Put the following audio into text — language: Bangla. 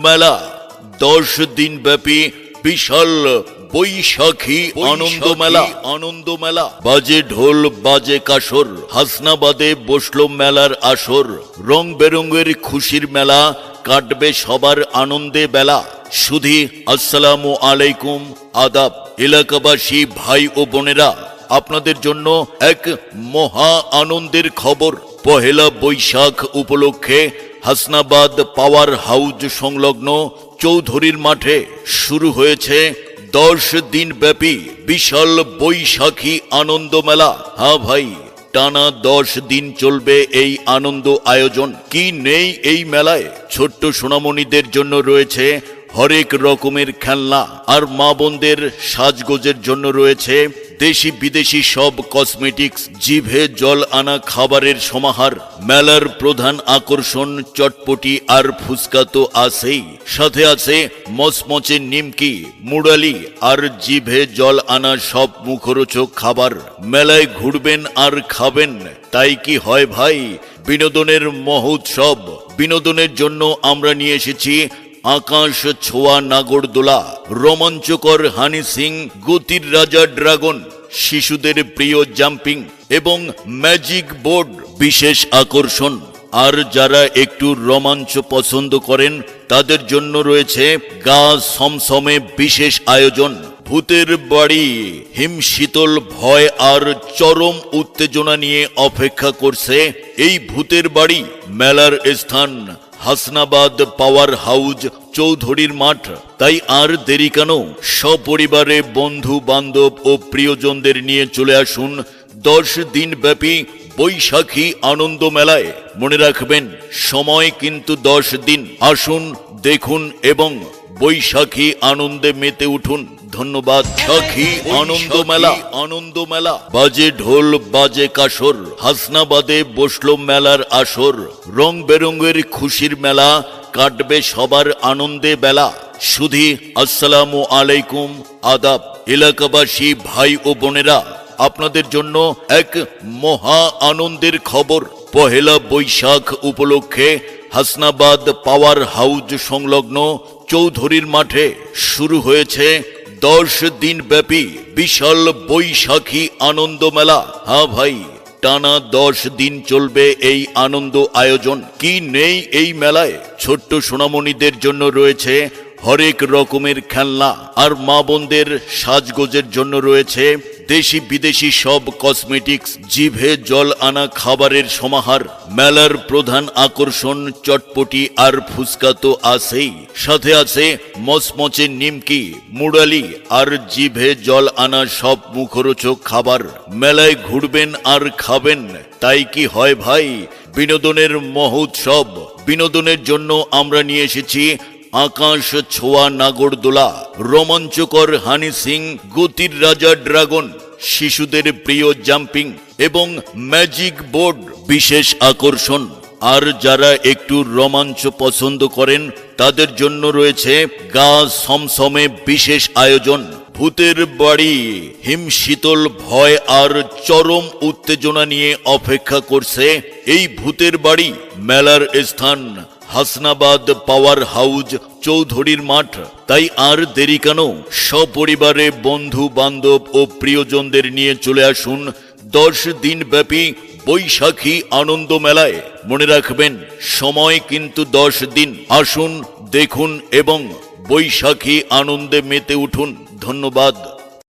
মেলা 10 দিন ব্যাপী বিশাল বৈশাখী আনন্দ মেলা বাজে ঢোল বাজে কাসর, হাসনাবাদে বসলো মেলার আসর। রং বেরঙের খুশির মেলা, কাটবে সবার আনন্দে বেলা। শুধু আসসালামু আলাইকুম, আদাব এলাকাবাসী ভাই ও বোনেরা, আপনাদের জন্য এক মহা আনন্দের খবর। পহেলা বৈশাখ উপলক্ষে হাসনাবাদ পাওয়ার হাউস সংলগ্ন চৌধুরীর মাঠে শুরু হয়েছে 10 দিন ব্যাপী বিশাল বৈশাখী আনন্দ মেলা। হ্যাঁ ভাই, টানা 10 দিন চলবে এই আনন্দ আয়োজন। কি নেই এই মেলায়? ছোট্ট সোনামণিদের জন্য রয়েছে হরেক রকমের খেলনা, আর মা বোনদের সাজগোজের জন্য রয়েছে দেশি বিদেশি সব কসমেটিক্স, জিভে জল আনা খাবারের সমাহার। মেলার প্রধান আকর্ষণ চটপটি আর ফুচকা তো আছেই, সাথে আছে মচমচে নিমকি, মুড়ালি আর জিভে জল আনা সব মুখরোচক খাবার। মেলায় ঘুরবেন আর খাবেন, তাই কি হয় ভাই? বিনোদনের মহোৎসব। বিনোদনের জন্য আমরা নিয়ে এসেছি আকাশ ছোঁয়া নাগরদোলা, রোমাঞ্চকর হানি সিং, গতির রাজা ড্রাগন, শিশুদের প্রিয় জাম্পিং এবং ম্যাজিক বোর্ড বিশেষ আকর্ষণ। আর যারা একটু রোমাঞ্চ পছন্দ করেন তাদের জন্য রয়েছে গা সমসমে বিশেষ আয়োজন। ভূতের বাড়ি হিমশীতল ভয় আর চরম উত্তেজনা নিয়ে অপেক্ষা করছে এই ভূতের বাড়ি। মেলার স্থান হাসনাবাদ পাওয়ার হাউস চৌধুরীর মাঠ। তাই আর দেরি কেন? সপরিবারে বন্ধু বান্ধব ও প্রিয়জনদের নিয়ে চলে আসুন 10 দিন ব্যাপী বৈশাখী আনন্দ মেলায়। মনে রাখবেন, সময় কিন্তু 10 দিন। আসুন, দেখুন এবং বৈশাখী আনন্দে মেতে উঠুন। ধন্যবাদ। আনন্দ মেলা বাজে ঢোল বাজে কাসর, হাসনাবাদে বসলো মেলার আসর। রং বেরঙের খুশির মেলা, কাটবে সবার আনন্দে বেলা। শুধু আসসালামু আলাইকুম, আদাব এলাকাবাসী ভাই ও বোনেরা, আপনাদের জন্য এক মহা আনন্দের খবর। পহেলা বৈশাখ উপলক্ষে হাসনাবাদ পাওয়ার হাউস সংলগ্ন চৌধুরীর মাঠে শুরু হয়েছে 10 দিন ব্যাপী বিশাল বৈশাখী আনন্দ মেলা। হ্যাঁ ভাই, টানা 10 দিন চলবে এই আনন্দ আয়োজন। কি নেই এই মেলায়? ছোট্ট সোনামণিদের জন্য রয়েছে হরেক রকমের খেলনা, আর মা বোনদের সাজগোজের জন্য রয়েছে দেশি বিদেশি সব কসমেটিক্স, জিভে জল আনা খাবারের সমাহার। মেলার প্রধান আকর্ষণ চটপটি আর ফুচকা তো আছেই, সাথে আছে মচমচে নিমকি, মুড়ালি আর জিভে জল আনা সব মুখরোচক খাবার। মেলায় ঘুরবেন আর খাবেন, তাই কি হয় ভাই? বিনোদনের মহোৎসব। বিনোদনের জন্য আমরা নিয়ে এসেছি আকাশ ছোঁয়া নাগরদোলা, রোমাঞ্চকর হানি সিং, গতির রাজা ড্রাগন, শিশুদের প্রিয় জাম্পিং এবং ম্যাজিক বোর্ড বিশেষ আকর্ষণ। আর যারা একটু রোমাঞ্চ পছন্দ করেন তাদের জন্য রয়েছে গা সমসমে বিশেষ আয়োজন। ভূতের বাড়ি হিমশীতল ভয় আর চরম উত্তেজনা নিয়ে অপেক্ষা করছে এই ভূতের বাড়ি। মেলার স্থান হাসনাবাদ পাওয়ার হাউস চৌধুরীর মাঠ। তাই আর দেরি কেন? সপরিবারে বন্ধু বান্ধব ও প্রিয়জনদের নিয়ে চলে আসুন 10 দিন ব্যাপী বৈশাখী আনন্দ মেলায়। মনে রাখবেন, সময় কিন্তু 10 দিন। আসুন, দেখুন এবং বৈশাখী আনন্দে মেতে উঠুন। ধন্যবাদ।